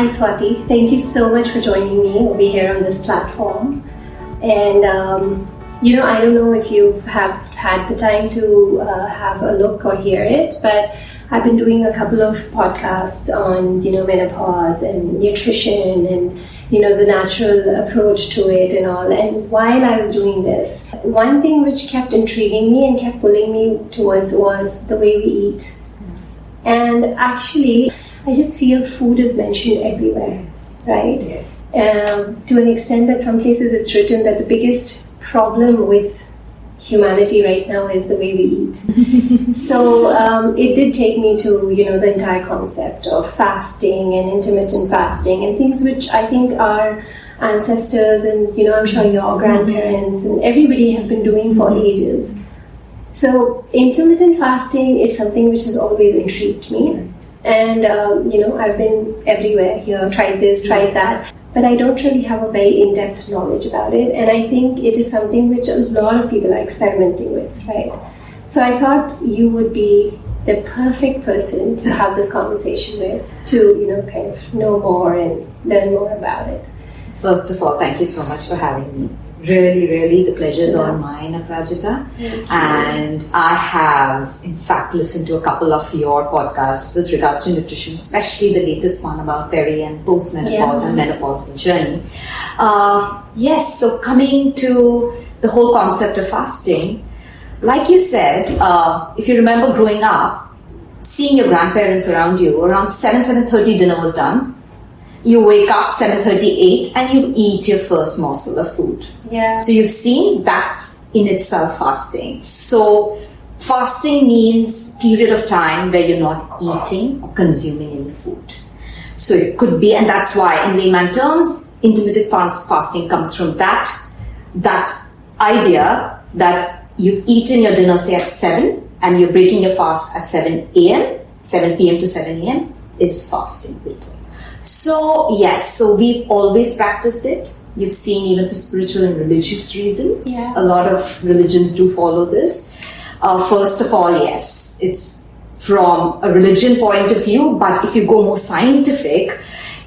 Hi Swati, thank you so much for joining me over here on this platform. And I don't know if you have had the time to have a look or hear it, but I've been doing a couple of podcasts on menopause and nutrition and the natural approach to it and all. And while I was doing this, one thing which kept intriguing me and kept pulling me towards was the way we eat. And actually, I just feel food is mentioned everywhere, right? Yes. To an extent that some places it's written that the biggest problem with humanity right now is the way we eat. So it did take me to the entire concept of fasting and intermittent fasting and things which I think our ancestors and I'm sure your grandparents and everybody have been doing for ages. So intermittent fasting is something which has always intrigued me. And, I've been everywhere here, tried this, tried that, but I don't really have a very in-depth knowledge about it. And I think it is something which a lot of people are experimenting with, right? So I thought you would be the perfect person to have this conversation with, to, kind of know more and learn more about it. First of all, thank you so much for having me. Really, the pleasure's all mine, Aparajita. And I have, in fact, listened to a couple of your podcasts with regards to nutrition, especially the latest one about peri and post-menopause and menopause and journey. Yes, so coming to the whole concept of fasting, like you said, if you remember growing up, seeing your grandparents around you, around 7:30 dinner was done. You wake up 7:38 and you eat your first morsel of food. Yeah. So you've seen that's in itself fasting. So fasting means period of time where you're not eating or consuming any food. So it could be, and that's why in layman terms, intermittent fasting comes from that idea that you've eaten your dinner say at 7 and you're breaking your fast at 7 a.m., 7 p.m. to 7 a.m. is fasting. So yes, so we've always practiced it. You've seen even for spiritual and religious reasons. Yeah. A lot of religions do follow this. First of all, yes, it's from a religion point of view, but if you go more scientific,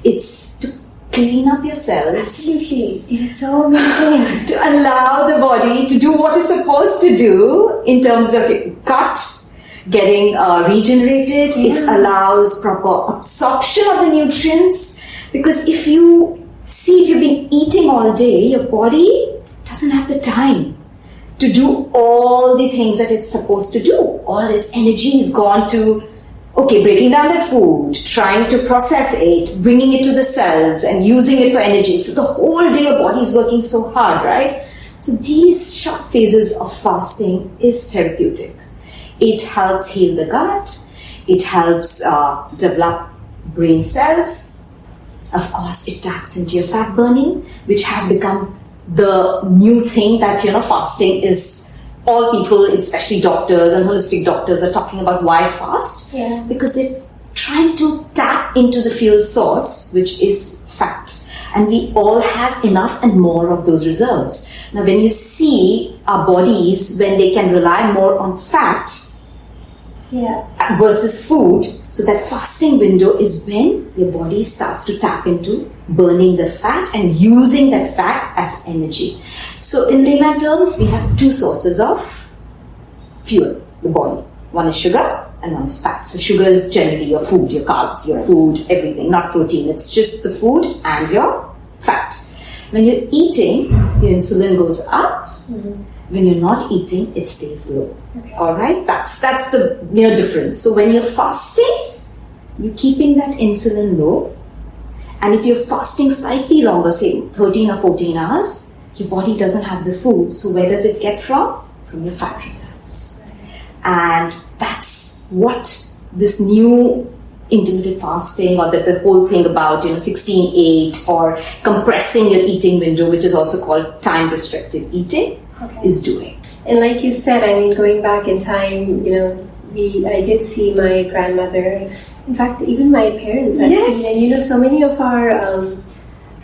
it's to clean up your cells. Absolutely. It is so amazing. To allow the body to do what it's supposed to do in terms of your gut, getting regenerated. Yeah. It allows proper absorption of the nutrients, because if you've been eating all day, your body doesn't have the time to do all the things that it's supposed to do. All its energy is gone to breaking down that food, trying to process it, bringing it to the cells and using it for energy. So the whole day your body is working so hard, right? So these short phases of fasting is therapeutic. It helps heal the gut. It helps develop brain cells. Of course, it taps into your fat burning, which has become the new thing that, fasting is. All people, especially doctors and holistic doctors, are talking about why fast. Yeah. Because they're trying to tap into the fuel source, which is fat. And we all have enough and more of those reserves. Now, when you see our bodies, when they can rely more on fat, versus food, so that fasting window is when your body starts to tap into burning the fat and using that fat as energy. So in layman terms, we have two sources of fuel, the body. One is sugar and one is fat. So sugar is generally your food, your carbs, your food, everything, not protein. It's just the food and your fat. When you're eating, your insulin goes up. Mm-hmm. When you're not eating, it stays low. Okay. All right, that's the mere difference. So when you're fasting, you're keeping that insulin low, and if you're fasting slightly longer, say 13 or 14 hours, your body doesn't have the food. So where does it get from? From your fat reserves. And that's what this new intermittent fasting, or the whole thing about 16-8 or compressing your eating window, which is also called time restricted eating, is doing. And like you said, going back in time, I did see my grandmother, in fact, even my parents I've seen, and so many of our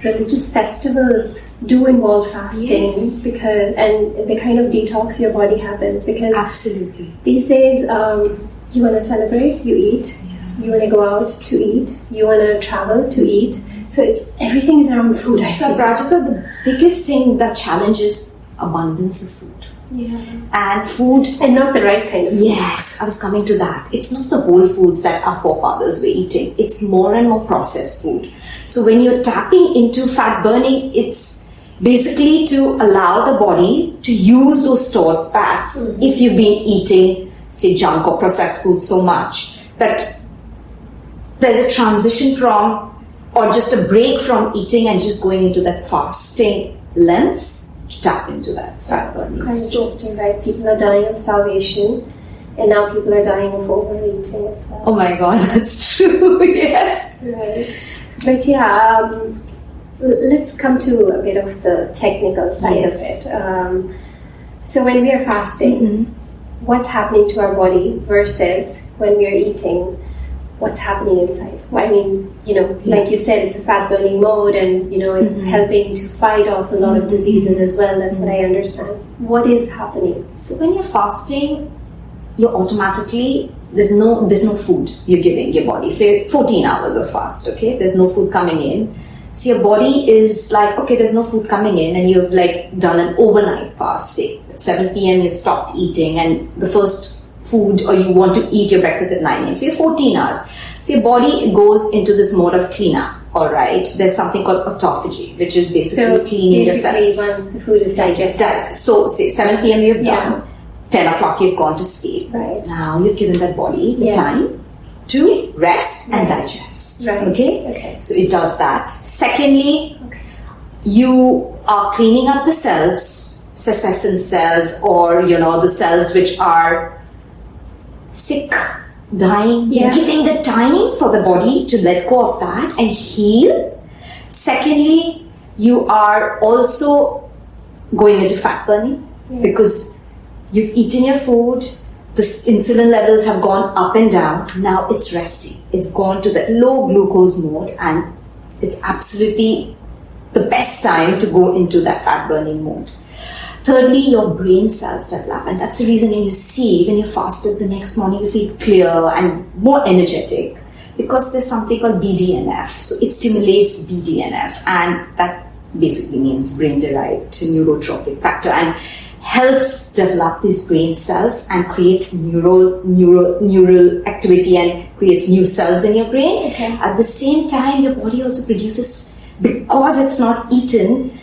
religious festivals do involve fasting, because and the kind of detox your body happens, because absolutely these days you want to celebrate, you eat. You want to go out to eat. You want to travel to eat. So everything is around food. So Prajita, the biggest thing that challenges abundance of food. Yeah. And food... And not the right kind of food. Yes, I was coming to that. It's not the whole foods that our forefathers were eating. It's more and more processed food. So when you're tapping into fat burning, it's basically to allow the body to use those stored fats. If you've been eating, say, junk or processed food so much that there's a transition from, or just a break from eating and just going into that fasting lens to tap into that fat burning. Quite interesting, right? People are dying of starvation, and now people are dying of overeating as well. Oh my God, that's true. Yes. Right. But yeah, let's come to a bit of the technical side of it. So when we are fasting, what's happening to our body versus when we are eating? What's happening inside? Well, I mean, like you said, it's a fat burning mode, and it's helping to fight off a lot of diseases as well. That's what I understand. What is happening? So when you're fasting, you're automatically, there's no food you're giving your body. Say 14 hours of fast, okay? There's no food coming in. So your body is like, okay, there's no food coming in, and you've like done an overnight fast. Say at 7 p.m. you've stopped eating, and the first food, or you want to eat your breakfast at 9 a.m. So you're 14 hours. So your body goes into this mode of cleanup, all right? There's something called autophagy, which is basically cleaning the cells. Once the food is digested. So say 7 p.m. you've done, 10 o'clock you've gone to sleep. Right. Now you've given that body the time to rest and digest. Right. Okay? So it does that. Secondly, you are cleaning up the cells, senescent cells, or the cells which are sick, dying. You're giving the time for the body to let go of that and heal. Secondly, you are also going into fat burning because you've eaten your food, the insulin levels have gone up and down. Now it's resting. It's gone to that low glucose mode, and it's absolutely the best time to go into that fat burning mode. Thirdly, your brain cells develop, and that's the reason when you see, when you're fasted, the next morning you feel clear and more energetic, because there's something called BDNF. So it stimulates BDNF, and that basically means brain-derived neurotrophic factor, and helps develop these brain cells and creates neural activity and creates new cells in your brain. At the same time, your body also produces, because it's not eaten,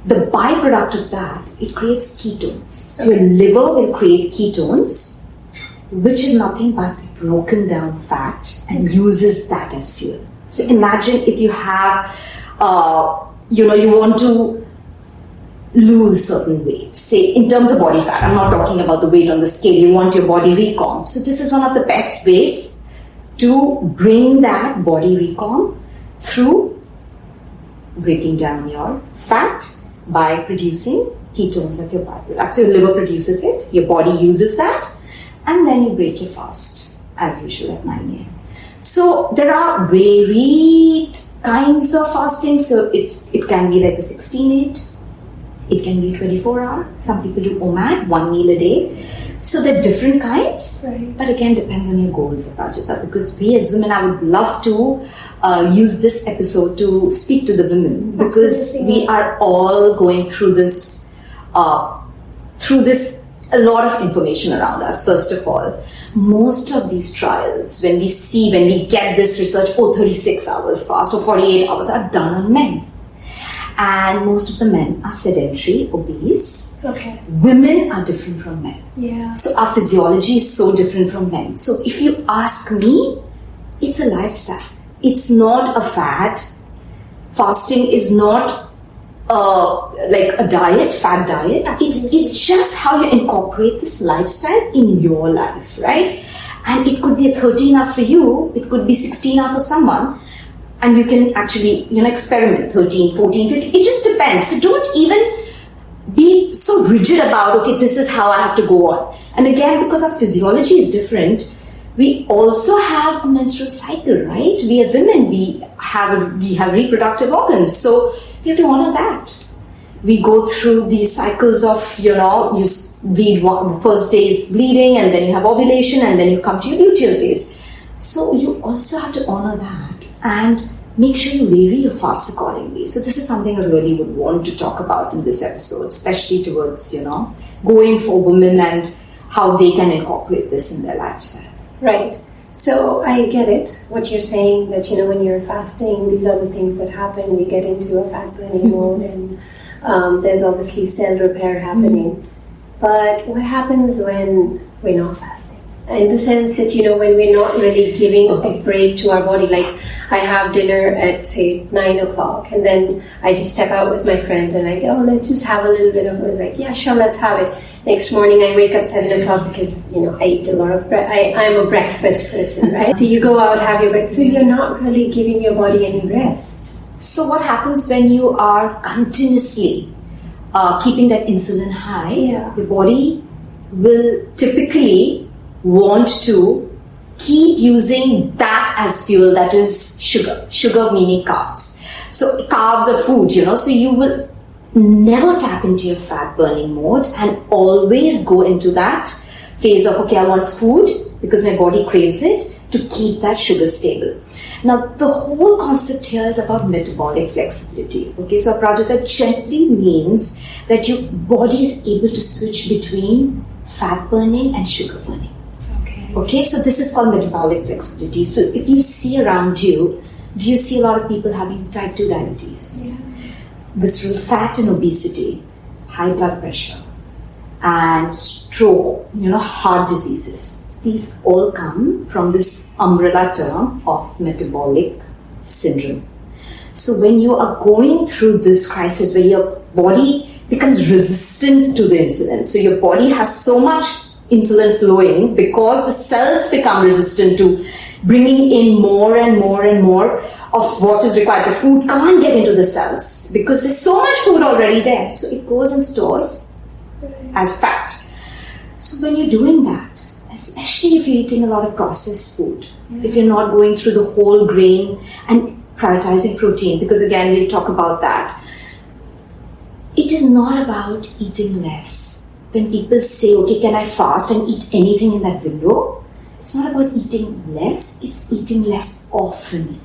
the byproduct of that, it creates ketones. So your liver will create ketones, which is nothing but broken down fat, and uses that as fuel. So imagine if you have, you want to lose certain weight, say in terms of body fat. I'm not talking about the weight on the scale. You want your body recomp. So this is one of the best ways to bring that body recomp through breaking down your fat by producing ketones as your byproduct. So your liver produces it, your body uses that, and then you break your fast as usual at 9 a.m. So there are varied kinds of fasting. So it can be like a 16-8. It can be 24-hour. Some people do OMAD, 1 meal a day. So there are different kinds. But again, depends on your goals, Rajita. Because we as women, I would love to use this episode to speak to the women, because we are all going through this, a lot of information around us. First of all, most of these trials, when we get this research, 36 hours fast or 48 hours, are done on men. And most of the men are sedentary, obese. Women are different from men. So our physiology is so different from men. So if you ask me, it's a lifestyle. It's not a fad. Fasting is not like a diet, fat diet. It's just how you incorporate this lifestyle in your life, right? And it could be a 13 hour for you, it could be 16 hour for someone. And you can actually, experiment 13, 14, 15. It just depends. So don't even be so rigid about, okay, this is how I have to go on. And again, because our physiology is different, we also have a menstrual cycle, right? We are women. We have reproductive organs. So we have to honor that. We go through these cycles of, you bleed, first day is bleeding, and then you have ovulation, and then you come to your luteal phase. So you also have to honor that and make sure you vary your fast accordingly. So this is something I really would want to talk about in this episode, especially towards, going for women and how they can incorporate this in their lifestyle. Right. So I get it, what you're saying, that, when you're fasting, these are the things that happen. We get into a fat burning mode, and there's obviously cell repair happening. But what happens when we're not fasting? In the sense that, when we're not really giving a break to our body, like I have dinner at, say, 9 o'clock, and then I just step out with my friends and I go, let's just have a little bit of it. Like, yeah, sure, let's have it. Next morning I wake up 7 o'clock because, I eat a lot of I'm a breakfast person, right? So you go out, have your breakfast. So you're not really giving your body any rest. So what happens when you are continuously keeping that insulin high? Yeah. The body will typically want to keep using that as fuel, that is sugar. Sugar meaning carbs. So carbs are food, so you will never tap into your fat burning mode and always go into that phase of, okay, I want food because my body craves it, to keep that sugar stable. Now, the whole concept here is about metabolic flexibility. Okay, so Prajita gently means that your body is able to switch between fat burning and sugar burning. Okay, so this is called metabolic flexibility. So if you see around you, do you see a lot of people having type 2 diabetes? Yeah. Visceral fat and obesity, high blood pressure, and stroke, heart diseases. These all come from this umbrella term of metabolic syndrome. So when you are going through this crisis where your body becomes resistant to the insulin, so your body has so much insulin flowing because the cells become resistant to bringing in more and more and more of what is required. The food can't get into the cells because there's so much food already there. So it goes and stores as fat. So when you're doing that, especially if you're eating a lot of processed food, if you're not going through the whole grain and prioritizing protein, because again, we'll talk about that. It is not about eating less. When people say, okay, can I fast and eat anything in that window? It's not about eating less, it's eating less often.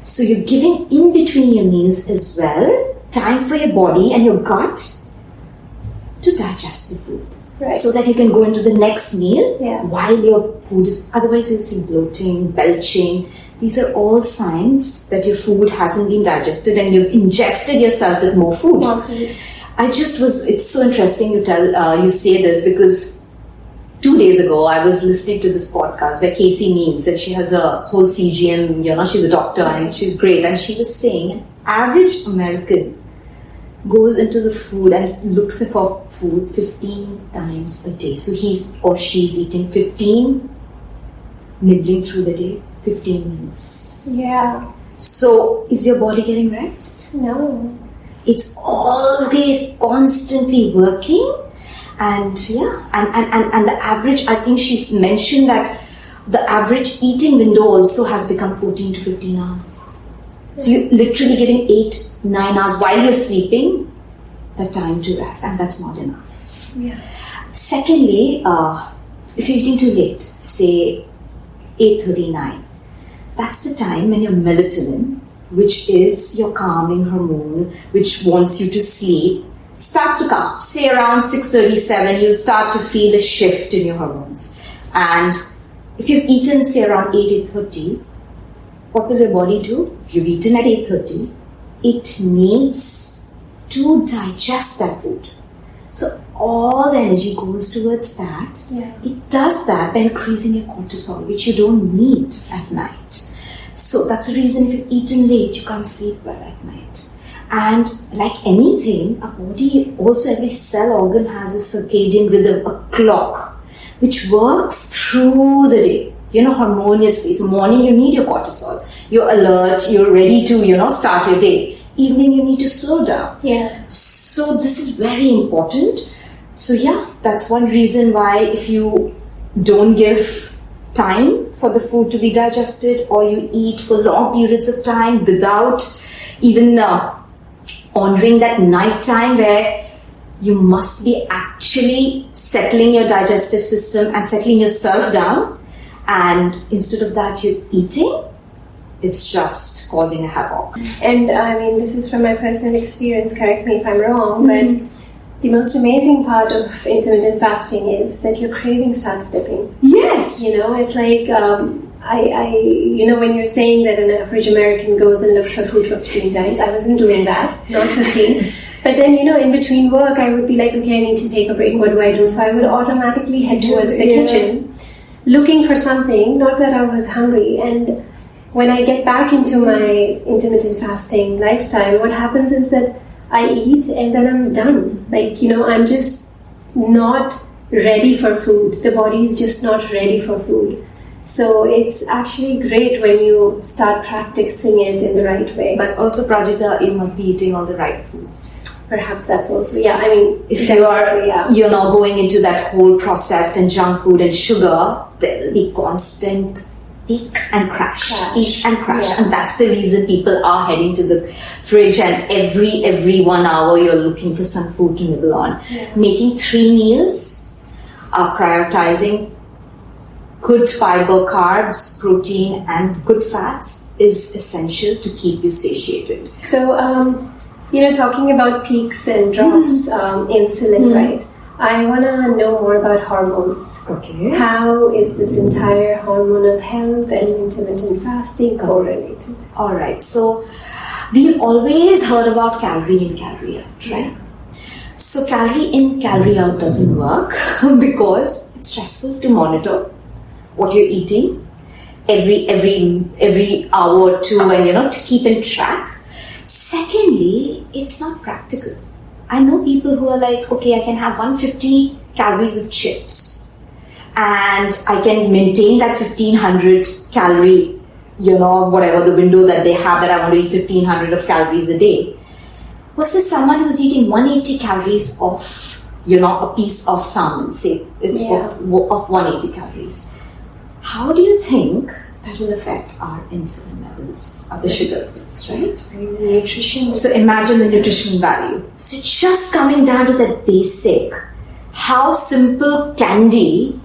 So you're giving in between your meals as well time for your body and your gut to digest the food. Right. So that you can go into the next meal while your food is, otherwise you'll see bloating, belching. These are all signs that your food hasn't been digested and you've ingested yourself with more food. It's so interesting you say this, because 2 days ago I was listening to this podcast where Casey Means, and she has a whole CGM, she's a doctor and she's great, and she was saying an average American goes into the food and looks for food 15 times a day. So he's or she's eating 15, nibbling through the day, 15 minutes. Yeah. So is your body getting rest? No. It's always constantly working, and and the average, I think she's mentioned that the average eating window also has become 14 to 15 hours. So you're literally getting 8-9 hours while you're sleeping, the time to rest, and that's not enough. Yeah. Secondly, if you're eating too late, say 8:39, that's the time when your melatonin, which is your calming hormone, which wants you to sleep, starts to come. Say around 6:37, you'll start to feel a shift in your hormones. And if you've eaten, say around 8:30, what will your body do? If you've eaten at 8:30, it needs to digest that food. So all the energy goes towards that. Yeah. It does that by increasing your cortisol, which you don't need at night. So that's the reason if you've eaten late, you can't sleep well at night. And like anything, our body, also every cell organ has a circadian rhythm, a clock, which works through the day, harmoniously. So morning you need your cortisol. You're alert, you're ready to, start your day. Evening you need to slow down. Yeah. So this is very important. So that's one reason why if you don't give time for the food to be digested, or you eat for long periods of time without even honoring that night time where you must be actually settling your digestive system and settling yourself down, And instead of that, you're eating, it's just causing a havoc. And I mean, this is from my personal experience, correct me if I'm wrong, but the most amazing part of intermittent fasting is that your craving starts dipping. Yes! You know, it's like, when you're saying that an average American goes and looks for food for 15 times, I wasn't doing that, not 15. But then, in between work, I would be like, okay, I need to take a break, what do I do? So I would automatically head towards the kitchen, looking for something, not that I was hungry. And when I get back into my intermittent fasting lifestyle, what happens is that I eat and then I'm done. Like, I'm just not ready for food. The body is just not ready for food. So it's actually great when you start practicing it in the right way. But also, Prajita, you must be eating all the right foods. Perhaps that's also, if you're not going into that whole processed and junk food and sugar, there will be constant peak and crash. And that's the reason people are heading to the fridge, and every 1 hour you're looking for some food to nibble on. Making 3 meals, prioritizing good fiber, carbs, protein and good fats is essential to keep you satiated. So talking about peaks and drops, insulin, right? I want to know more about hormones. Okay. How is this entire hormonal health and intermittent fasting correlated? Alright, so we've always heard about calorie in, calorie out, right? So calorie in, calorie out doesn't work because it's stressful to monitor what you're eating every hour or two, and to keep in track. Secondly, it's not practical. I know people who are like, okay, I can have 150 calories of chips and I can maintain that 1500 calorie, whatever the window that they have, that I want to eat 1500 of calories a day. Versus someone who's eating 180 calories of, a piece of salmon, say it's of 180 calories. How do you think that will affect our insulin levels, the sugar levels, right? Nutrition. So imagine the nutritional value. So just coming down to that basic, how simple candy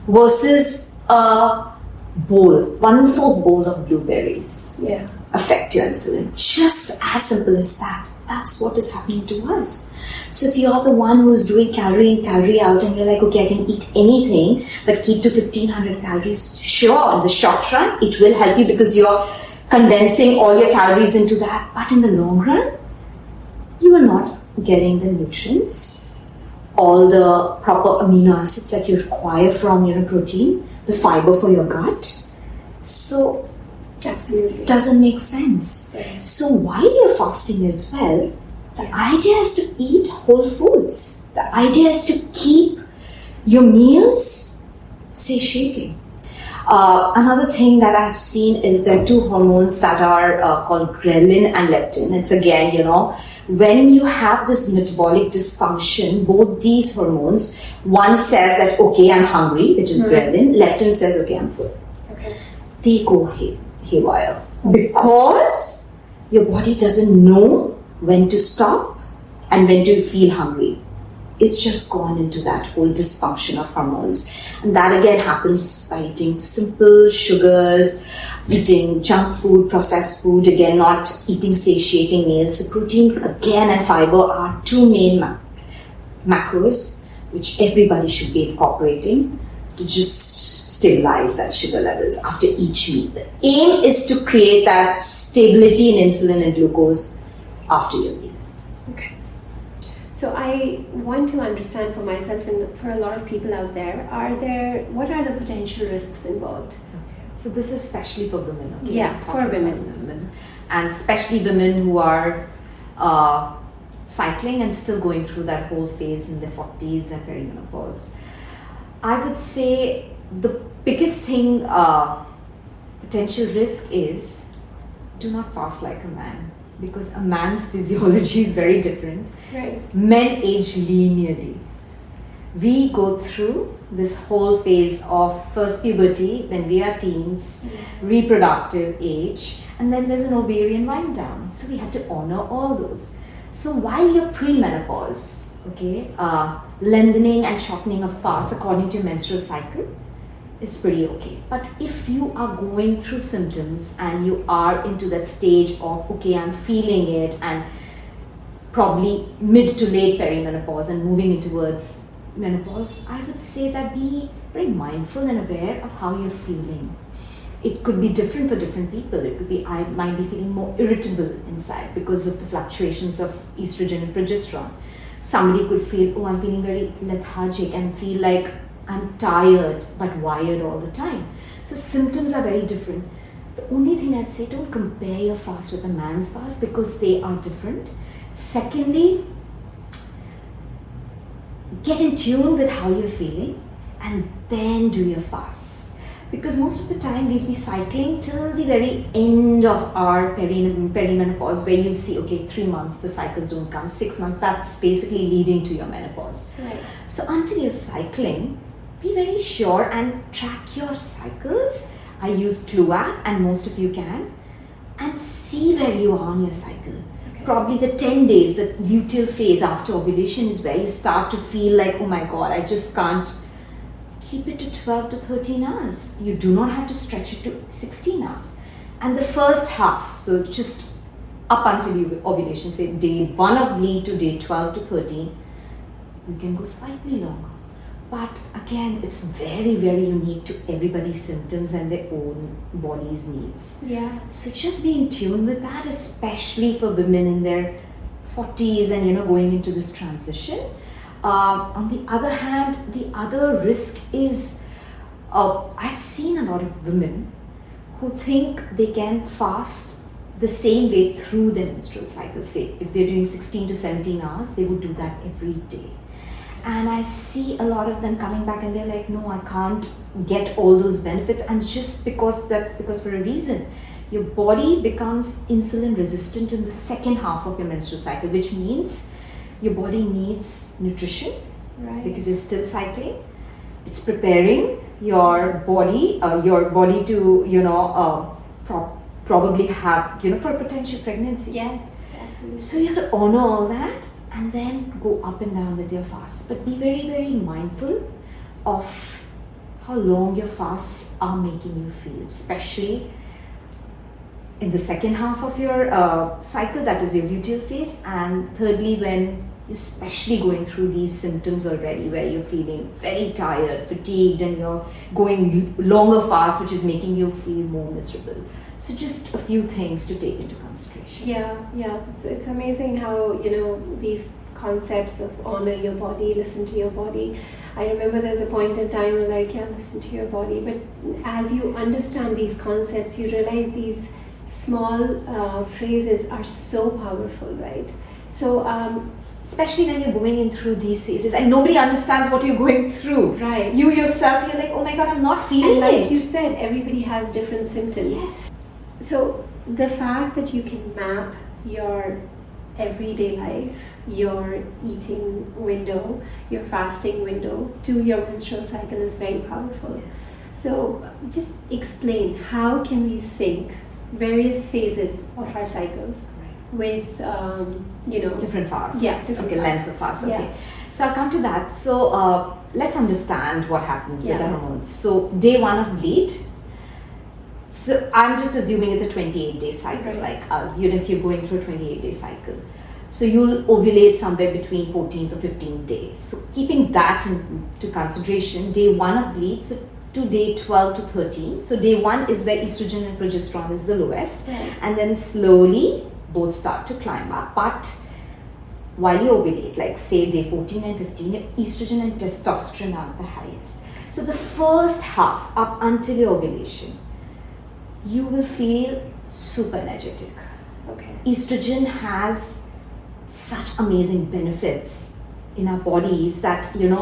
versus a bowl, 1/4 bowl of blueberries affect your insulin. Just as simple as that. That's what is happening to us. So if you're the one who's doing calorie in, calorie out, and you're like, okay, I can eat anything but keep to 1500 calories, sure, in the short run, it will help you because you're condensing all your calories into that. But in the long run, you are not getting the nutrients, all the proper amino acids that you require from your protein, the fiber for your gut. So absolutely, it doesn't make sense. Right. So while you're fasting as well, the idea is to eat whole foods. The idea is to keep your meals satiating. Another thing that I've seen is there are 2 hormones that are called ghrelin and leptin. It's again, when you have this metabolic dysfunction, both these hormones, one says that, okay, I'm hungry, which is ghrelin. Leptin says, okay, I'm full. Okay. They go haywire because your body doesn't know when to stop and when to feel hungry. It's just gone into that whole dysfunction of hormones. And that again happens by eating simple sugars, eating junk food, processed food, again not eating satiating meals. So protein again and fiber are 2 main macros which everybody should be incorporating to just stabilize that sugar levels after each meal. The aim is to create that stability in insulin and glucose after your meal. Okay. So I want to understand for myself and for a lot of people out there, what are the potential risks involved? So this is especially for women. Okay? Yeah, for women. And especially women who are cycling and still going through that whole phase in their 40s and perimenopause. I would say the biggest thing, potential risk is do not fast like a man, because a man's physiology is very different. Right. Men age linearly. We go through this whole phase of first puberty when we are teens, reproductive age, and then there's an ovarian wind down. So we have to honor all those. So while you're pre-menopause, okay, lengthening and shortening of fast according to your menstrual cycle is pretty okay. But if you are going through symptoms and you are into that stage of, okay, I'm feeling it, and probably mid to late perimenopause and moving in towards menopause, I would say that be very mindful and aware of how you're feeling. It could be different for different people. It could be, I might be feeling more irritable inside because of the fluctuations of estrogen and progesterone. Somebody could feel, oh, I'm feeling very lethargic and feel like I'm tired but wired all the time. So symptoms are very different. The only thing I'd say, don't compare your fast with a man's fast because they are different. Secondly, get in tune with how you're feeling and then do your fast. Because most of the time we'll be cycling till the very end of our perimenopause, where you see, okay, 3 months the cycles don't come, 6 months, that's basically leading to your menopause. Right. So until you're cycling, be very sure and track your cycles. I use Clue app, and most of you can, and see where you are on your cycle. Okay. Probably the 10 days, the luteal phase after ovulation, is where you start to feel like, oh my god, I just can't. Keep it to 12 to 13 hours. You do not have to stretch it to 16 hours. And the first half, so just up until you ovulation, say day 1 of bleed to day 12 to 13, you can go slightly longer. But again, it's very, very unique to everybody's symptoms and their own body's needs. Yeah. So just be in tune with that, especially for women in their 40s and going into this transition. On the other hand, the other risk is, I've seen a lot of women who think they can fast the same way through their menstrual cycle. Say, if they're doing 16 to 17 hours, they would do that every day. And I see a lot of them coming back and they're like, no, I can't get all those benefits. And just that's because for a reason. Your body becomes insulin resistant in the second half of your menstrual cycle, which means your body needs nutrition, Right. because you're still cycling. It's preparing your body to, probably have, for potential pregnancy. Yes, absolutely. So you have to honor all that and then go up and down with your fast. But be very, very mindful of how long your fasts are making you feel, especially in the second half of your cycle, that is your luteal phase, and thirdly, when you're especially going through these symptoms already, where you're feeling very tired, fatigued, and you're going longer fast, which is making you feel more miserable. So just a few things to take into consideration. Yeah. It's amazing how, these concepts of honor your body, listen to your body. I remember there's a point in time where listen to your body. But as you understand these concepts, you realize these small phrases are so powerful, right? So, especially when you're going in through these phases and nobody understands what you're going through. Right. You yourself, you're like, oh my god, I'm not feeling and like it. you said, everybody has different symptoms. Yes. So the fact that you can map your everyday life, your eating window, your fasting window to your menstrual cycle is very powerful. Yes. So just explain, how can we sync various phases of our cycles with Different fasts. Yeah, different okay, lengths fasts. of fast. Yeah. Okay. So I'll come to that. So let's understand what happens with Yeah. the hormones. So day 1 of bleed. So I'm just assuming it's a 28-day cycle, Right. like us. If you're going through a 28-day cycle. So you'll ovulate somewhere between 14 to 15 days. So keeping that into consideration, day 1 of bleed, so to day 12 to 13. So day 1 is where estrogen and progesterone is the lowest. Right. And then slowly both start to climb up. But while you ovulate, like say day 14 and 15, your estrogen and testosterone are the highest. So the first half, up until your ovulation, you will feel super energetic. Okay. Estrogen has such amazing benefits in our bodies that and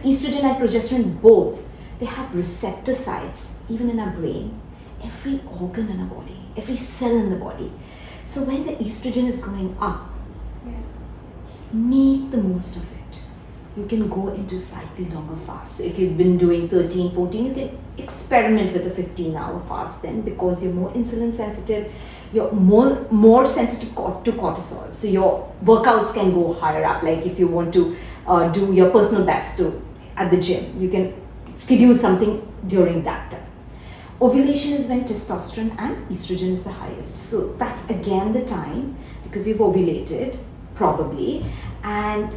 estrogen and progesterone both, they have receptor sites even in our brain, every organ in our body, every cell in the body. So when the estrogen is going up, make the most of it. You can go into slightly longer fast. So if you've been doing 13, 14, you can experiment with a 15-hour fast then, because you're more insulin sensitive, you're more sensitive to cortisol. So your workouts can go higher up. Like if you want to do your personal best at the gym, you can schedule something during that time. Ovulation is when testosterone and estrogen is the highest. So that's again the time, because you've ovulated probably, and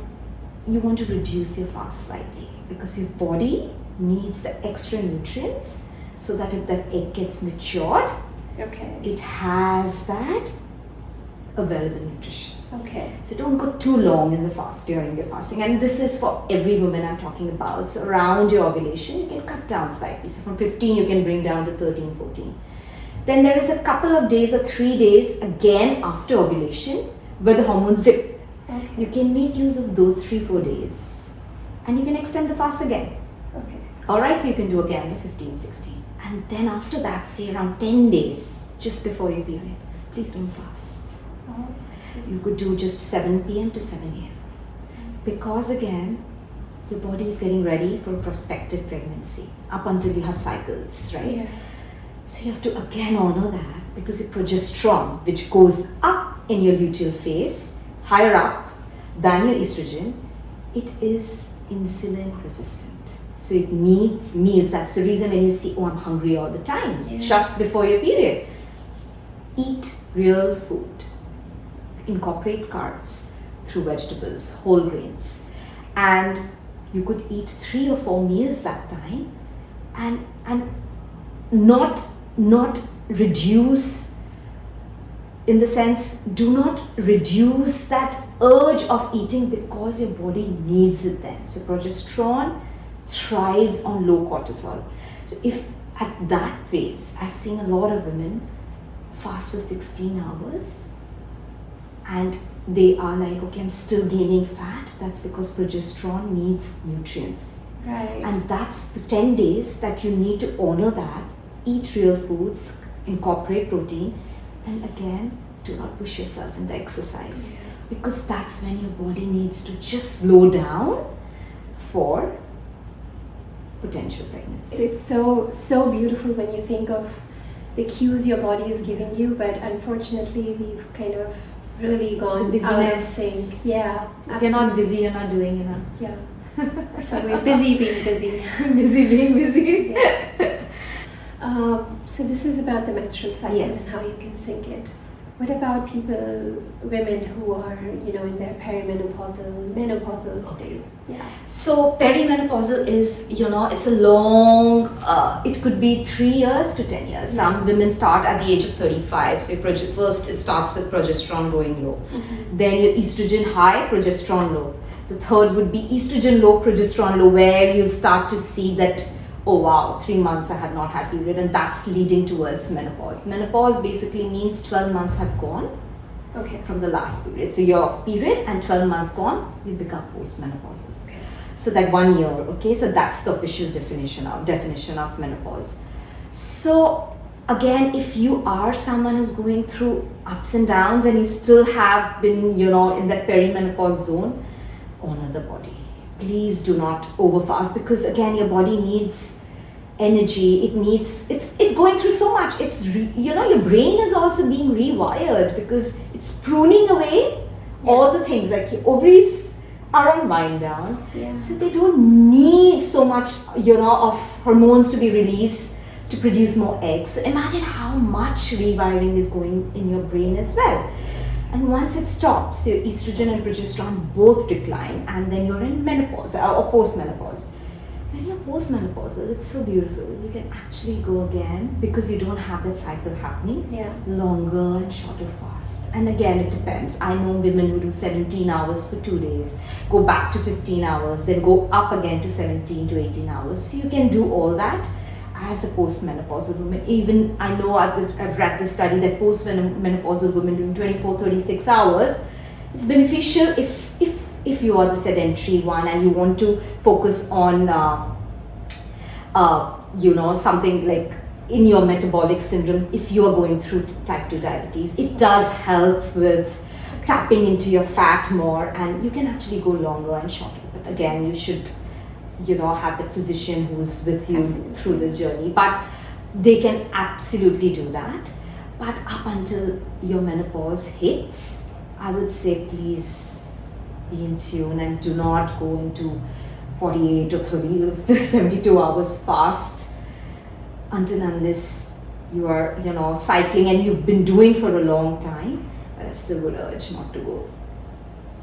you want to reduce your fast slightly, because your body needs the extra nutrients so that if that egg gets matured, it has that available nutrition. So don't go too long in the fast during your fasting, and this is for every woman I'm talking about. So around your ovulation you can cut down slightly, so from 15 you can bring down to 13, 14. Then there is a couple of days or 3 days again after ovulation where the hormones dip. You can make use of those 3-4 days, and you can extend the fast again. Alright, so you can do again 15, 16, and then after that, say around 10 days just before your period, please don't fast. You could do just 7 p.m. to 7 a.m. because again, your body is getting ready for a prospective pregnancy up until you have cycles, right? So you have to again honor that, because your progesterone, which goes up in your luteal phase, higher up than your estrogen, it is insulin resistant. So it needs meals. That's the reason when you see, oh, I'm hungry all the time, just before your period. Eat real food. Incorporate carbs through vegetables, whole grains, and you could eat 3 or 4 meals that time, and not reduce, in the sense, do not reduce that urge of eating, because your body needs it then. So progesterone thrives on low cortisol. So if at that phase, I've seen a lot of women fast for 16 hours and they are like, okay, I'm still gaining fat. That's because progesterone needs nutrients. And that's the 10 days that you need to honor that. Eat real foods, incorporate protein, and again, do not push yourself in the exercise, because that's when your body needs to just slow down for potential pregnancy. It's so beautiful when you think of the cues your body is giving you, but unfortunately we've kind of really gone out of sync. If you're not busy, you're not doing enough. So we're busy being busy. Busy being busy. So this is about the menstrual cycle and how you can sync it. What about women who are, in their perimenopausal, menopausal state? So perimenopausal is, it's a long, it could be 3 years to 10 years. Some women start at the age of 35. So first it starts with progesterone going low. Then your estrogen high, progesterone low. The third would be estrogen low, progesterone low, where you'll start to see that, oh wow, 3 months I have not had period, and that's leading towards menopause. Menopause basically means 12 months have gone from the last period. So your period and 12 months gone, you become postmenopausal. So that 1 year, so that's the official definition of menopause. So again, if you are someone who's going through ups and downs and you still have been, in that perimenopause zone, honor the body. Please do not overfast, because again, your body needs energy. It's going through so much. Your brain is also being rewired, because it's pruning away all the things, like your ovaries are on wind down. So they don't need so much, of hormones to be released to produce more eggs. So imagine how much rewiring is going in your brain as well. And once it stops, your estrogen and progesterone both decline, and then you're in menopause or postmenopause. When you're postmenopausal, it's so beautiful. You can actually go again, because you don't have that cycle happening. Longer and shorter fast. And again, it depends. I know women who do 17 hours for 2 days, go back to 15 hours, then go up again to 17 to 18 hours. So you can do all that as a postmenopausal woman. Even I know I've read this study that postmenopausal women doing 24, 36 hours, it's beneficial if you are the sedentary one and you want to focus on something like in your metabolic syndromes. If you are going through type 2 diabetes, it does help with tapping into your fat more, and you can actually go longer and shorter. But again, you should have the physician who's with you through this journey, but they can absolutely do that. But up until your menopause hits, I would say please be in tune and do not go into 48 or 30, 72 hours fast until unless you are, cycling and you've been doing for a long time, but I still would urge not to go.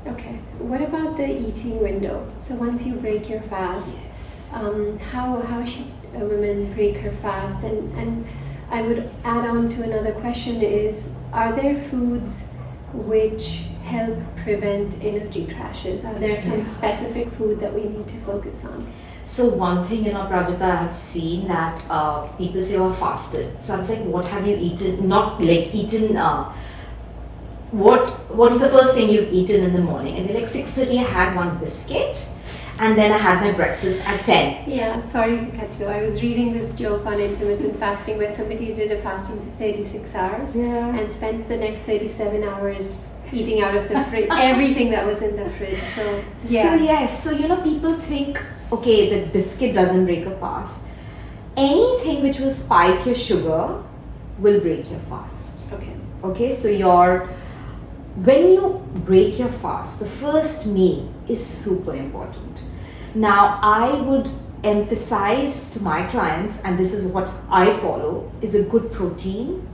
Okay. What about the eating window? So once you break your fast, how should a woman break her fast? And I would add on to another question is, are there foods which help prevent energy crashes? Are there some specific food that we need to focus on? So one thing, Prajakta, I have seen that people say, oh, fasted. So I was like, what have you eaten? Not like eaten, what is the first thing you've eaten in the morning? And they're like, 6:30 I had one biscuit and then I had my breakfast at 10. Yeah, sorry to cut you. I was reading this joke on intermittent fasting where somebody did a fasting for 36 hours and spent the next 37 hours eating out of the fridge, everything that was in the fridge. So, yeah. So people think, okay, that biscuit doesn't break a fast. Anything which will spike your sugar will break your fast. Okay, so when you break your fast, the first meal is super important. Now, I would emphasize to my clients, and this is what I follow, is a good protein,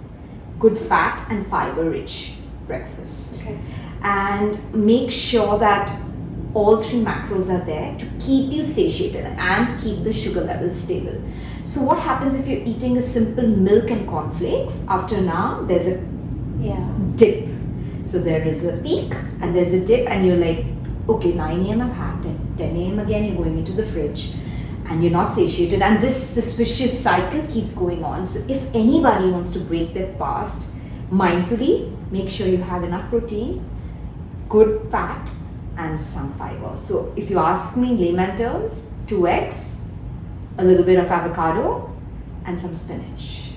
good fat and fiber rich breakfast. And make sure that all 3 macros are there to keep you satiated and keep the sugar levels stable. So what happens if you're eating a simple milk and cornflakes? After now, there's a dip. So there is a peak and there's a dip, and you're like, okay, 9 a.m. I've had, 10 a.m. again, you're going into the fridge and you're not satiated, and this vicious cycle keeps going on. So if anybody wants to break their fast mindfully, make sure you have enough protein, good fat and some fiber. So if you ask me in layman terms, 2 eggs, a little bit of avocado and some spinach.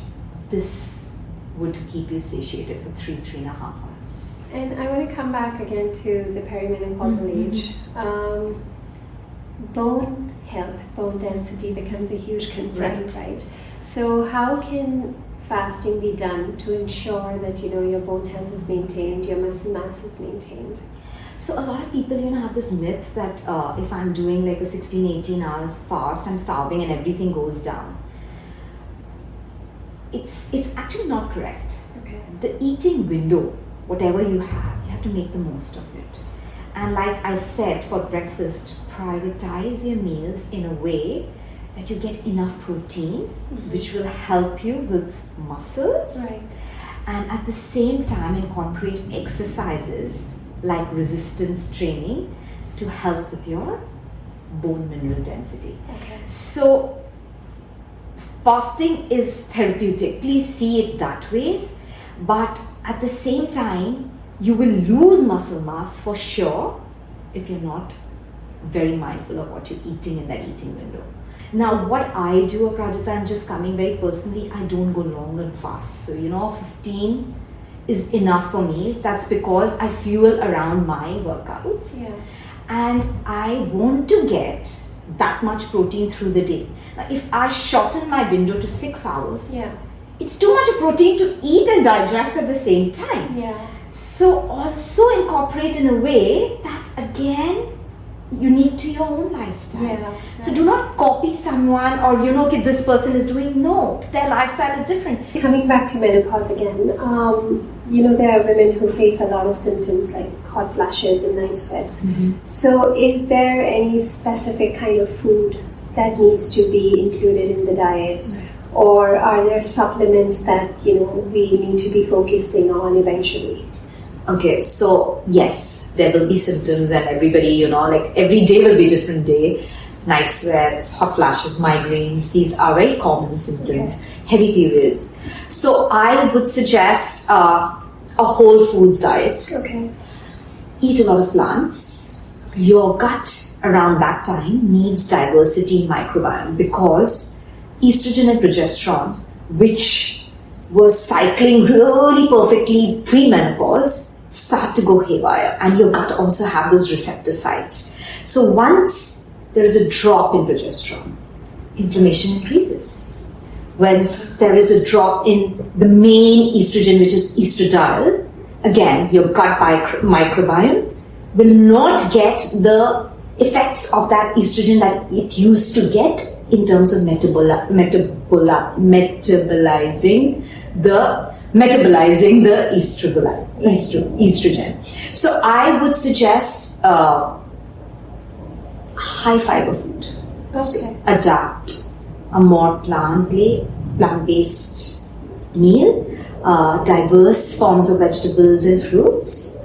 This would keep you satiated for 3.5 hours. And I want to come back again to the perimenopausal age. Bone health, bone density becomes a huge concern, right? So how can fasting be done to ensure that your bone health is maintained, your muscle mass is maintained? So a lot of people have this myth that if I'm doing like a 16-18 hours fast, I'm starving and everything goes down. It's actually not correct. The eating window, whatever you have to make the most of it. And like I said, for breakfast, prioritize your meals in a way that you get enough protein, which will help you with muscles. And at the same time incorporate exercises like resistance training to help with your bone mineral density. So fasting is therapeutic. Please see it that way. But at the same time, you will lose muscle mass for sure if you're not very mindful of what you're eating in that eating window. Now, what I do, Prajakta, I'm just coming very personally, I don't go long and fast. So, 15 is enough for me. That's because I fuel around my workouts. And I want to get that much protein through the day. Now, if I shorten my window to 6 hours, it's too much protein to eat and digest at the same time. So also incorporate in a way that's again unique to your own lifestyle. So do not copy someone or okay, this person is doing. No, their lifestyle is different. Coming back to menopause again, there are women who face a lot of symptoms like hot flashes and night sweats. So is there any specific kind of food that needs to be included in the diet? Or are there supplements that we need to be focusing on eventually? Okay, so yes, there will be symptoms, and everybody, like every day will be a different day. Night sweats, hot flashes, migraines, these are very common symptoms. Heavy periods. So I would suggest a whole foods diet. Eat a lot of plants. Your gut around that time needs diversity in microbiome, because estrogen and progesterone, which was cycling really perfectly pre-menopause, start to go haywire, and your gut also have those receptor sites. So once there is a drop in progesterone, inflammation increases. When there is a drop in the main estrogen, which is estradiol, again, your gut microbiome will not get the effects of that estrogen that it used to get in terms of metabolizing the estrogen. So I would suggest high fiber food. So adapt a more plant-based meal, diverse forms of vegetables and fruits.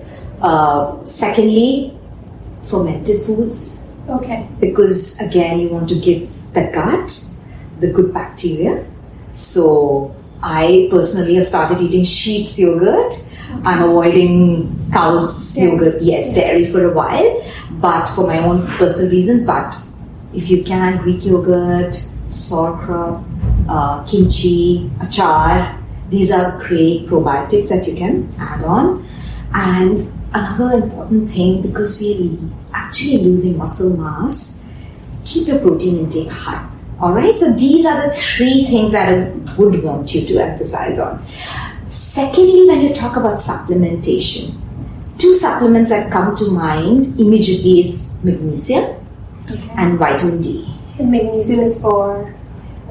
Secondly, fermented foods. Because again, you want to give the gut the good bacteria. So I personally have started eating sheep's yogurt. I'm avoiding cow's yogurt, dairy for a while, but for my own personal reasons. But if you can, Greek yogurt, sauerkraut, kimchi, achar, these are great probiotics that you can add on. And another important thing, because we're actually losing muscle mass, keep your protein intake high. Alright, so these are the 3 things that I would want you to emphasize on. Secondly, when you talk about supplementation, 2 supplements that come to mind immediately is magnesium and vitamin D. And magnesium is for?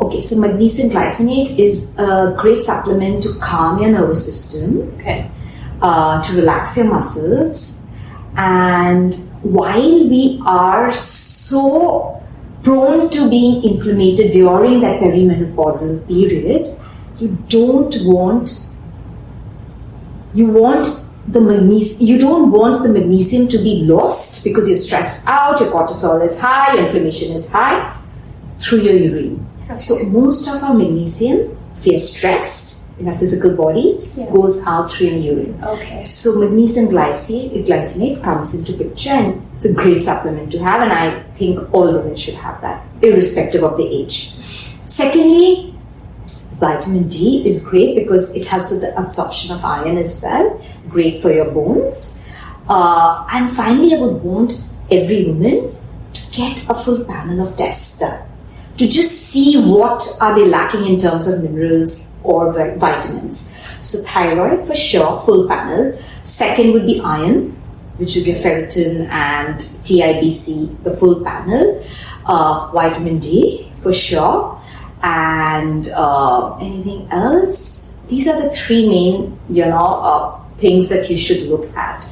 Okay, so magnesium glycinate is a great supplement to calm your nervous system, to relax your muscles. And while we are so prone to being inflamed during that perimenopausal period, you don't want the magnesium to be lost because you're stressed out, your cortisol is high, your inflammation is high through your urine. So most of our magnesium, if you're stressed in our physical body, goes out through your urine. So magnesium glycinate comes into picture, and it's a great supplement to have, and I think all women should have that, irrespective of the age. Secondly, vitamin D is great because it helps with the absorption of iron as well, great for your bones. And finally, I would want every woman to get a full panel of tests done, to just see what are they lacking in terms of minerals or vitamins. So thyroid for sure, full panel. Second would be iron, which is your ferritin and TIBC, the full panel. Vitamin D for sure. And anything else? These are the 3 main, things that you should look at.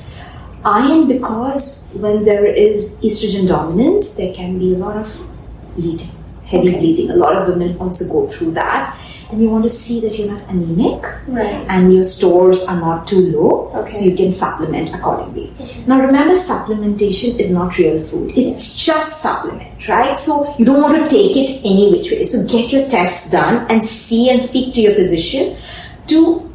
Iron, because when there is estrogen dominance, there can be a lot of bleeding, heavy bleeding. A lot of women also go through that. And you want to see that you're not anemic and your stores are not too low, so you can supplement accordingly. Now remember, supplementation is not real food. It's just supplement, right? So you don't want to take it any which way. So get your tests done and see and speak to your physician to,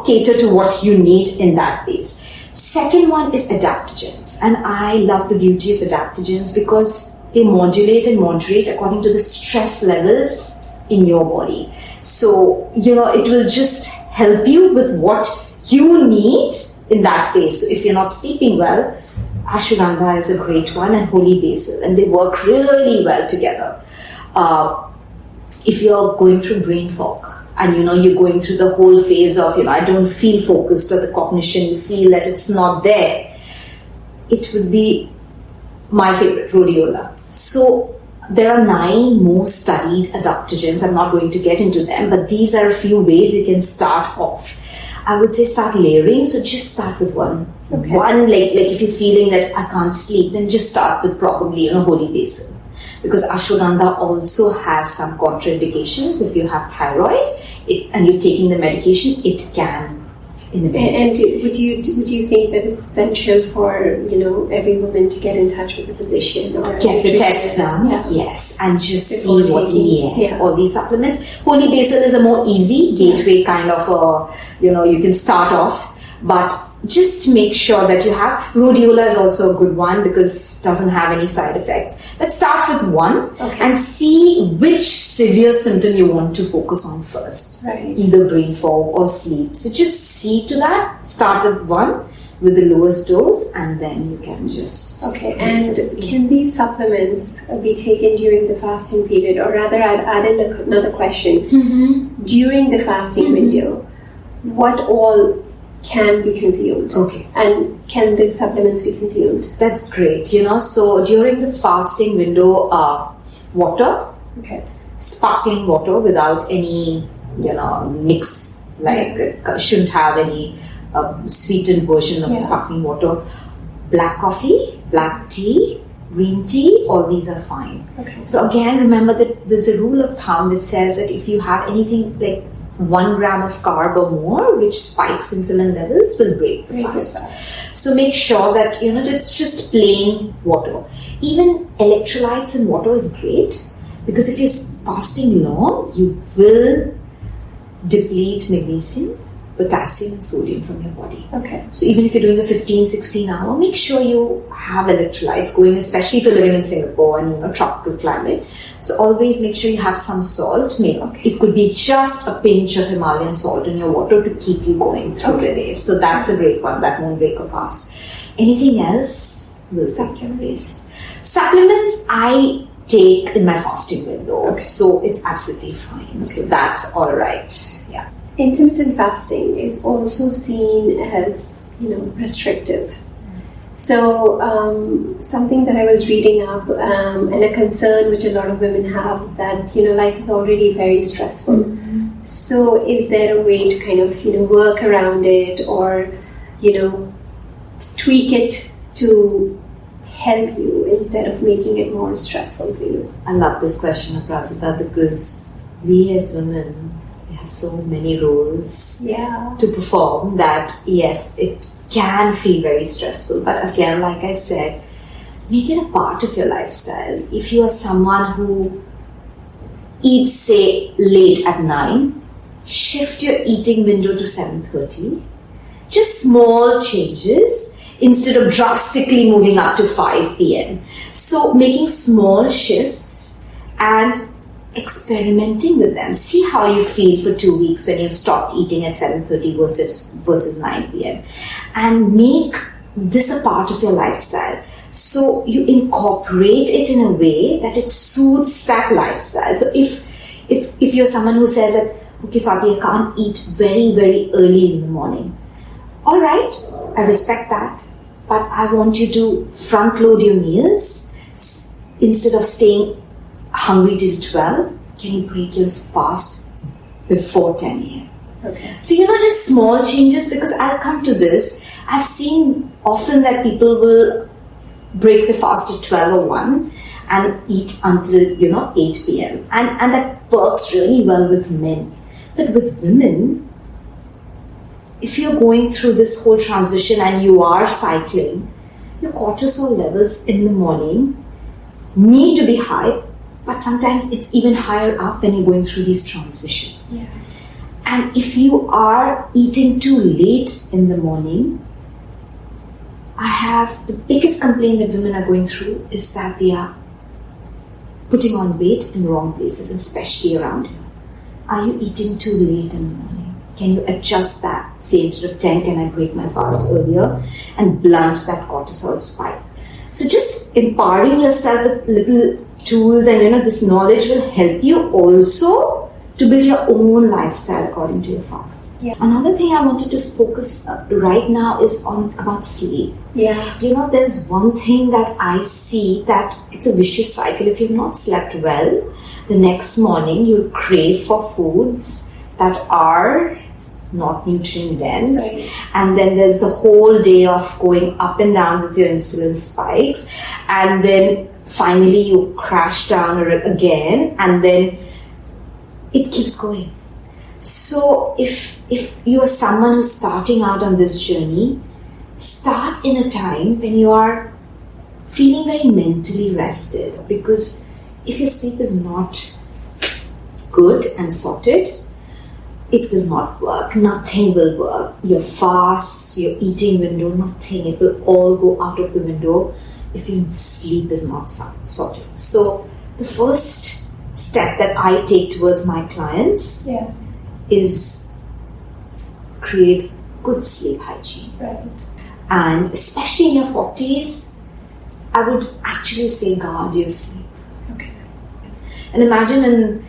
cater to what you need in that phase. Second one is adaptogens. And I love the beauty of adaptogens because they modulate and moderate according to the stress levels in your body. So, it will just help you with what you need in that phase. So if you're not sleeping well, ashwagandha is a great one, and holy basil, and they work really well together. If you're going through brain fog and you're going through the whole phase of I don't feel focused, or the cognition, you feel that it's not there, it would be my favorite, rhodiola. So there are 9 most studied adaptogens. I'm not going to get into them, but these are a few ways you can start off. I would say start layering, so just start with one. One, like if you're feeling that I can't sleep, then just start with probably holy basil, because ashwagandha also has some contraindications. If you have thyroid and you're taking the medication, it can inhibit. And would you think that it's essential for every woman to get in touch with a physician or get the tests done? Yes, and just before see what all these supplements. Holy basil is a more easy gateway kind of you can start off, but just make sure that you have. Rhodiola is also a good one because it doesn't have any side effects. Let's start with one and see which severe symptom you want to focus on first. Either brain fog or sleep. So just see to that. Start with one with the lowest dose, and then you can just... And can these supplements be taken during the fasting period? Or rather, I'll add in another question. During the fasting window, what all can be consumed. Okay. And can the supplements be consumed? That's great. So during the fasting window, water, Okay. sparkling water without any, mix, like it shouldn't have any sweetened version of sparkling water. Black coffee, black tea, green tea, all these are fine. Okay. So again, remember that there's a rule of thumb which says that if you have anything like 1 gram of carb or more, which spikes insulin levels, will break the fast. So make sure that, it's just plain water. Even electrolytes in water is great, because if you're fasting long, you will deplete magnesium, potassium and sodium from your body. Okay. So even if you're doing a 15-16 hour, make sure you have electrolytes going, especially if you're living in Singapore and tropical climate. So always make sure you have some salt. It could be just a pinch of Himalayan salt in your water to keep you going through the day. So that's a great one. That won't break a fast. Anything else will break your fast. Supplements I take in my fasting window, so it's absolutely fine. So that's all right. Yeah. Intermittent fasting is also seen as, restrictive. So something that I was reading up and a concern which a lot of women have, that, life is already very stressful. Mm-hmm. So is there a way to kind of, work around it, or, tweak it to help you instead of making it more stressful for you? I love this question, Aparajita, because we as women, have so many roles to perform that, yes, it can feel very stressful. But again, like I said, make it a part of your lifestyle. If you are someone who eats, say, late at 9, shift your eating window to 7:30. Just small changes instead of drastically moving up to 5 p.m. So making small shifts and experimenting with them. See how you feel for 2 weeks when you've stopped eating at 7:30 versus 9 p.m. And make this a part of your lifestyle. So you incorporate it in a way that it suits that lifestyle. So if you're someone who says that, okay, Swati, I can't eat very, very early in the morning. All right, I respect that. But I want you to front load your meals instead of staying hungry till 12. Can you break your fast before 10 a.m.? Okay. So, just small changes, because I'll come to this. I've seen often that people will break the fast at 12 or 1 and eat until, 8 p.m. And that works really well with men. But with women, if you're going through this whole transition and you are cycling, your cortisol levels in the morning need to be high, but sometimes it's even higher up when you're going through these transitions. Yeah. And if you are eating too late in the morning, I have the biggest complaint that women are going through is that they are putting on weight in wrong places, especially around here. Are you eating too late in the morning? Can you adjust that? Say instead of 10, can I break my fast earlier and blunt that cortisol spike? So just empowering yourself with little tools and this knowledge will help you also to build your own lifestyle according to your fast. Yeah. Another thing I wanted to focus right now is on about sleep. Yeah. There's one thing that I see that it's a vicious cycle. If you've not slept well, the next morning you'll crave for foods that are not nutrient dense, right. And then there's the whole day of going up and down with your insulin spikes, and then finally you crash down again, and then it keeps going. So if you are someone who's starting out on this journey, start in a time when you are feeling very mentally rested, because if your sleep is not good and sorted, it will not work. Nothing will work. Your fast, your eating window, nothing. It will all go out of the window if your sleep is not sorted. So the first step that I take towards my clients is create good sleep hygiene. Right. And especially in your 40s, I would actually say guard your sleep. Okay. And imagine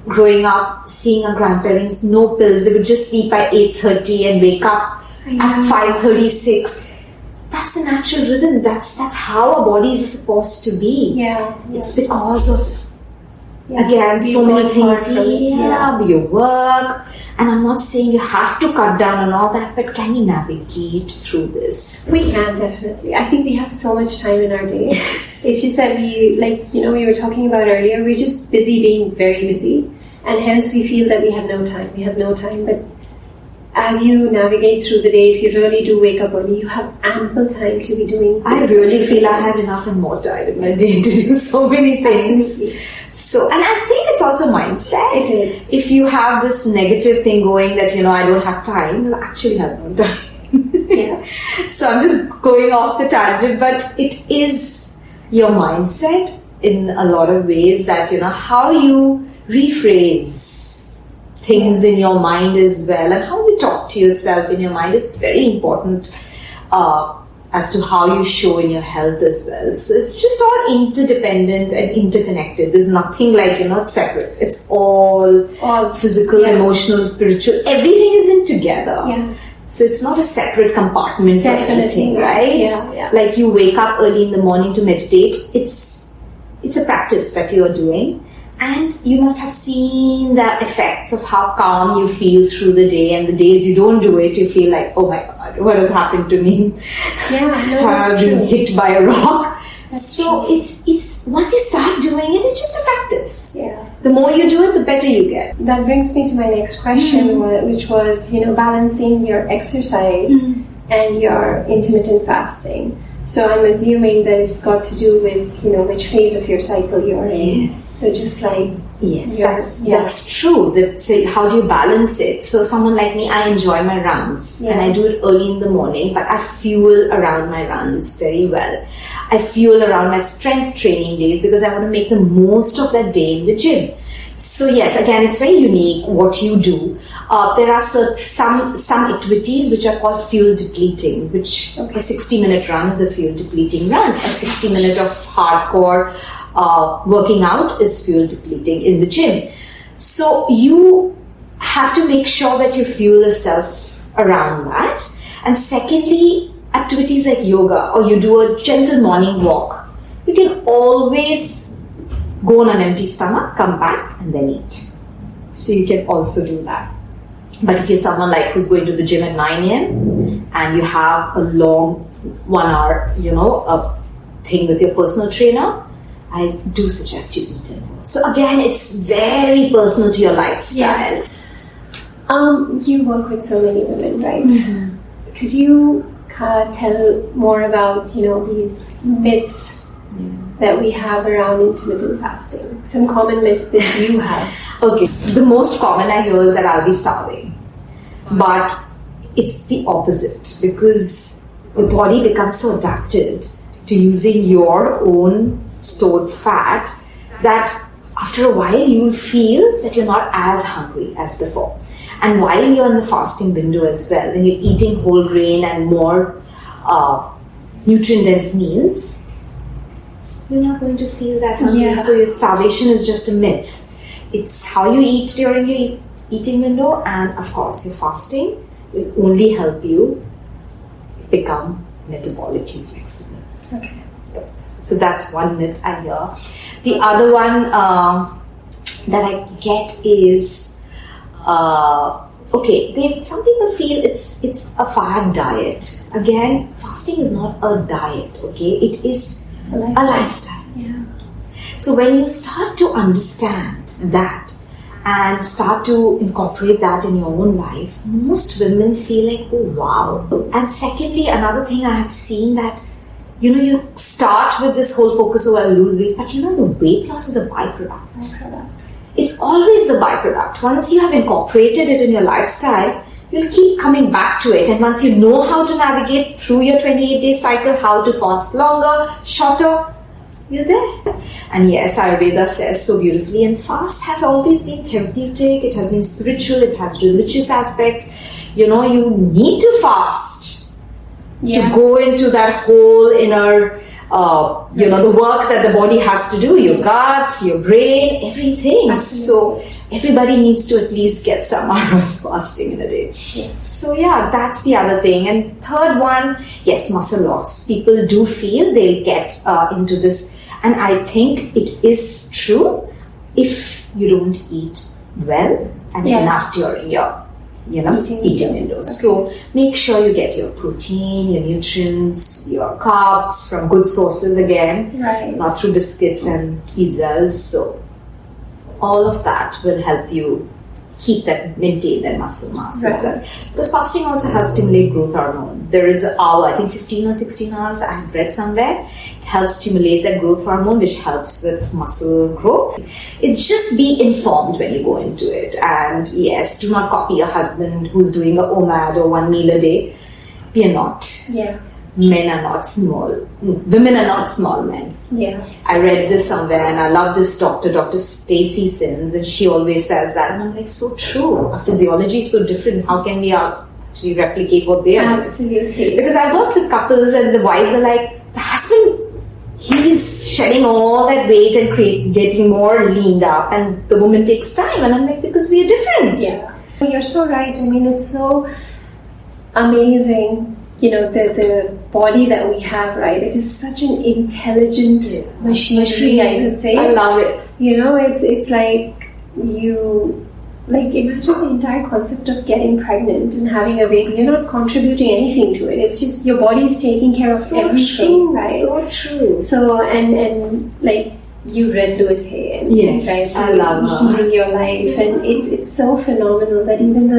growing up, seeing our grandparents, no pills, they would just sleep by 8:30 and wake up at 5:36. That's a natural rhythm. That's how our bodies are supposed to be. Yeah. It's because of, again, so many things. Your work. And I'm not saying you have to cut down on all that, but can we navigate through this? We can, definitely. I think we have so much time in our day. It's just that we were talking about earlier, we're just busy being very busy. And hence we feel that we have no time. We have no time. But as you navigate through the day, if you really do wake up early, you have ample time to be doing. I really feel I have enough and more time in my day to do so many things. Absolutely. So, and I think it's also mindset. It is. If you have this negative thing going that, I don't have time, you'll actually have no time. Yeah. So I'm just going off the tangent, but it is your mindset in a lot of ways that, how you rephrase things in your mind as well, and how you talk to yourself in your mind is very important as to how you show in your health as well. So it's just all interdependent and interconnected. There's nothing like, it's separate. It's all physical, emotional, spiritual. Everything is in together. Yeah. So it's not a separate compartment for anything, right? Yeah. Like you wake up early in the morning to meditate. It's a practice that you're doing. And you must have seen the effects of how calm you feel through the day, and the days you don't do it, you feel like, oh my God, what has happened to me? Yeah, no, I've been hit by a rock. So true. it's once you start doing it, it's just a practice. Yeah. The more you do it, the better you get. That brings me to my next question, which was, balancing your exercise and your intermittent fasting. So I'm assuming that it's got to do with, which phase of your cycle you're in. Yes. So just like... Yes, that's true. So how do you balance it? So someone like me, I enjoy my runs and I do it early in the morning, but I fuel around my runs very well. I fuel around my strength training days because I want to make the most of that day in the gym. So yes, again, it's very unique what you do. There are some activities which are called fuel depleting, which a 60-minute run is a fuel depleting run. A 60-minute of hardcore working out is fuel depleting in the gym. So you have to make sure that you fuel yourself around that. And secondly, activities like yoga, or you do a gentle morning walk. You can always go on an empty stomach, come back, and then eat. So you can also do that. But if you're someone like who's going to the gym at 9 a.m. and you have a long 1 hour, a thing with your personal trainer, I do suggest you eat it. So again, it's very personal to your lifestyle. Yeah. You work with so many women, right? Mm-hmm. Could you tell more about, these myths that we have around intermittent fasting? Some common myths that you have. Okay. The most common I hear is that I'll be starving. But it's the opposite, because your body becomes so adapted to using your own stored fat that after a while you will feel that you're not as hungry as before. And while you're in the fasting window as well, when you're eating whole grain and more nutrient-dense meals, you're not going to feel that hungry. Yeah. So your starvation is just a myth. It's how you eat during your eating window, and of course your fasting will only help you become metabolically flexible. Okay. So that's one myth I hear. The other one that I get is some people feel it's a fad diet. Again, fasting is not a diet, okay? It is a lifestyle. Yeah. So when you start to understand that and start to incorporate that in your own life, most women feel like, oh wow. And secondly, another thing I have seen that, you start with this whole focus, oh, I'll lose weight, but the weight loss is a byproduct. It's always the byproduct. Once you have incorporated it in your lifestyle, you'll keep coming back to it. And once you know how to navigate through your 28-day cycle, how to fast longer, shorter, you're there. And yes, Ayurveda says so beautifully, and fast has always been therapeutic, it has been spiritual, it has religious aspects. You need to fast to go into that whole inner, the work that the body has to do, your gut, your brain, everything. Absolutely. So everybody needs to at least get some hours fasting in a day. So yeah, that's the other thing. And third one, yes, muscle loss. People do feel they'll get into this, and I think it is true if you don't eat well and enough during your eating windows. So make sure you get your protein, your nutrients, your carbs from good sources again, not through biscuits and pizzas. So all of that will help you maintain that muscle mass as well. Because fasting also helps stimulate growth hormone. There is an hour, I think 15 or 16 hours that I have read somewhere. It helps stimulate that growth hormone, which helps with muscle growth. It's just be informed when you go into it. And yes, do not copy your husband who's doing a OMAD or 1 meal a day. We are not. Men are not small. Women are not small men. I read this somewhere, and I love this Dr. Stacy Sins, and she always says that, and I'm like, so true. Our physiology is so different. How can we actually replicate what they are? Absolutely. Because I've worked with couples, and the wives are like, the husband, he's shedding all that weight and getting more leaned up, and the woman takes time. And I'm like, because we are different. You're so right. I mean, it's so amazing. The body that we have, right? It is such an intelligent machinery, I would say. I love it. It's like imagine the entire concept of getting pregnant and having a baby. You're not contributing anything to it. It's just your body is taking care of everything, true. right? So true. So, and like, you read Louise Hay, and yes, I love her. Healing Your Life, and it's so phenomenal that even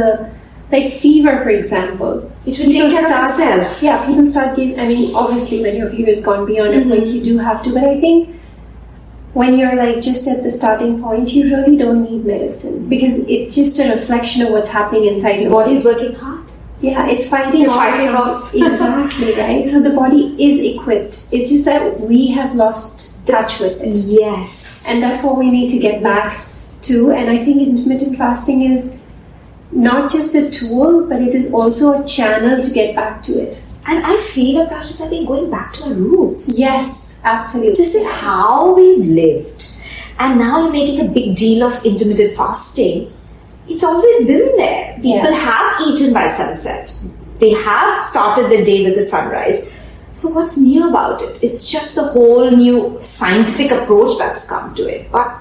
fever, for example, it will take care of itself. Yeah, people start giving. I mean, obviously, when your fever has gone beyond a point, you do have to. But I think when you're just at the starting point, you really don't need medicine, because it's just a reflection of what's happening inside your body. Is working hard. Yeah, it's fighting off. Exactly, right? So the body is equipped. It's just that we have lost touch with it. Yes. And that's what we need to get back to. And I think intermittent fasting is not just a tool, but it is also a channel to get back to it. And I feel, Prashit, that we're going back to our roots. Yes, absolutely. This is how we lived. And now you're making a big deal of intermittent fasting. It's always been there. People have eaten by sunset. They have started the day with the sunrise. So what's new about it? It's just a whole new scientific approach that's come to it. But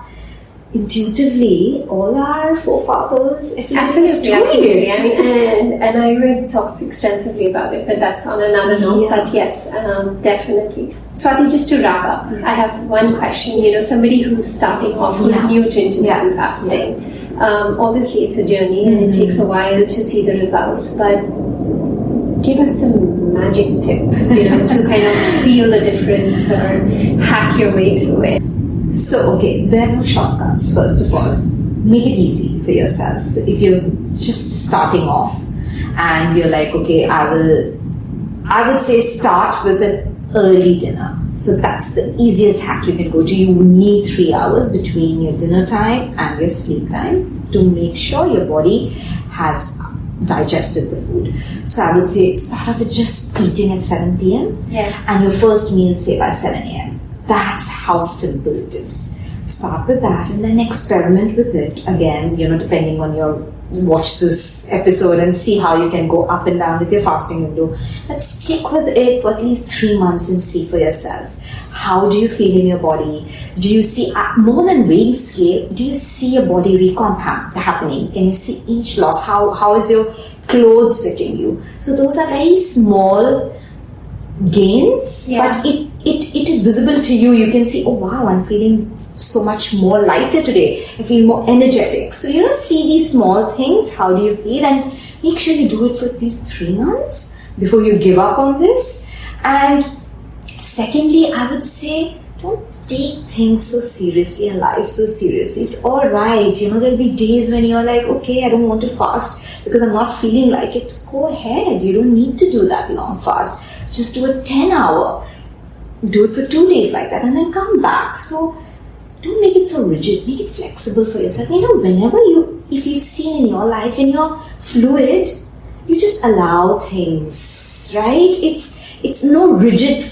intuitively, all our forefathers, absolutely. I mean, and I read talks extensively about it, but that's on another note. But yes, definitely. Swati, just to wrap up, I have one question. Somebody who's starting off, who's new to intermittent fasting. Obviously, it's a journey, and it takes a while to see the results. But give us some magic tip, to kind of feel the difference or hack your way through it. So, there are no shortcuts. First of all, make it easy for yourself. So if you're just starting off and you're like, I would say start with an early dinner. So that's the easiest hack you can go to. You need 3 hours between your dinner time and your sleep time to make sure your body has digested the food. So I would say start off with just eating at 7 p.m. and your first meal, say, by 7 a.m. That's how simple it is. Start with that and then experiment with it. Again, depending on watch this episode and see how you can go up and down with your fasting window. But stick with it for at least 3 months and see for yourself. How do you feel in your body? Do you see, more than weighing scale, do you see your body recomp happening? Can you see inch loss? How is your clothes fitting you? So those are very small gains, but it is visible to you. You can see, oh wow, I'm feeling so much more lighter today. I feel more energetic. So see these small things. How do you feel? And make sure you do it for at least 3 months before you give up on this. And secondly, I would say don't take things so seriously and life so seriously. It's all right. There'll be days when you're like, okay, I don't want to fast because I'm not feeling like it. Go ahead. You don't need to do that long fast. Just do a 10-hour. Do it for 2 days like that and then come back. So don't make it so rigid. Make it flexible for yourself. Whenever if you've seen in your life and you're fluid, you just allow things, right? It's no rigid.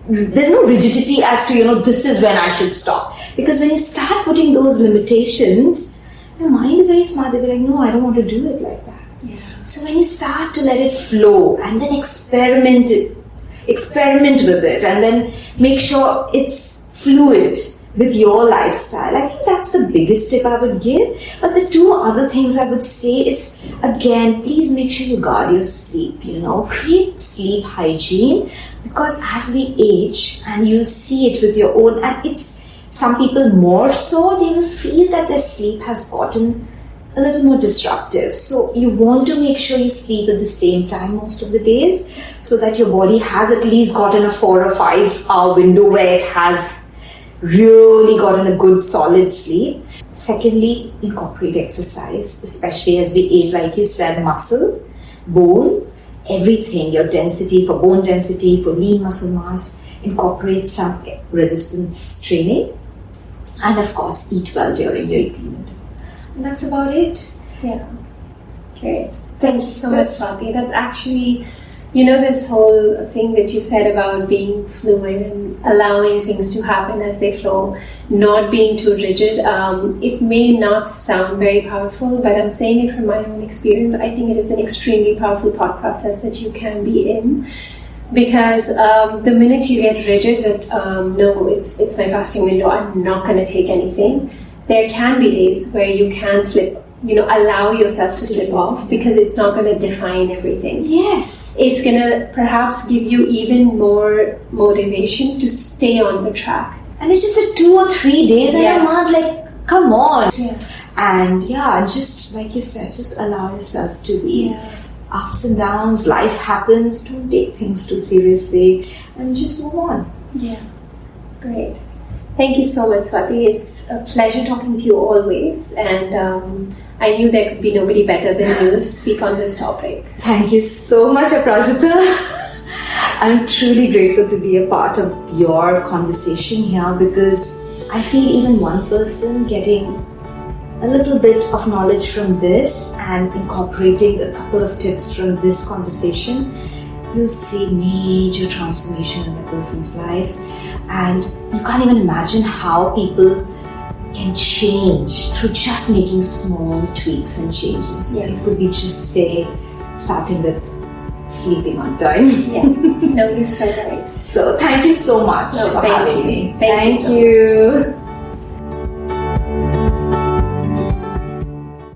There's no rigidity as to, this is when I should stop. Because when you start putting those limitations, The mind is very smart. They'll be like, no, I don't want to do it like that. Yeah. So when you start to let it flow and then experiment with it and then make sure it's fluid with your lifestyle, I think that's the biggest tip I would give. But the two other things I would say is, again, please make sure you guard your sleep, create sleep hygiene, because as we age, and you'll see it with your own, and it's some people more so, they will feel that their sleep has gotten a little more disruptive. So you want to make sure you sleep at the same time most of the days, so that your body has at least gotten a 4 or 5 hour window where it has really gotten a good solid sleep. Secondly, incorporate exercise, especially as we age, like you said, muscle, bone, everything, your density, for bone density, for lean muscle mass, incorporate some resistance training, and of course eat well during your eating window. And that's about it. Yeah, great. Thanks so much, Swati. That's actually, this whole thing that you said about being fluid and allowing things to happen as they flow, not being too rigid. It may not sound very powerful, but I'm saying it from my own experience. I think it is an extremely powerful thought process that you can be in. Because the minute you get rigid that, no, it's my fasting window, I'm not going to take anything, there can be days where you can slip, allow yourself to slip off, because it's not going to define everything. Yes. It's going to perhaps give you even more motivation to stay on the track. And it's just a 2 or 3 days and a month, like, come on. Yeah. And just like you said, just allow yourself to be ups and downs. Life happens. Don't take things too seriously and just move on. Yeah, great. Thank you so much, Swati. It's a pleasure talking to you always, and I knew there could be nobody better than you to speak on this topic. Thank you so much, Aprajita. I'm truly grateful to be a part of your conversation here, because I feel even one person getting a little bit of knowledge from this and incorporating a couple of tips from this conversation, you'll see major transformation in that person's life. And you can't even imagine how people can change through just making small tweaks and changes. Yeah. It could be just starting with sleeping on time. Yeah, no, you're so right. So thank you so much for having me. Thank you. You.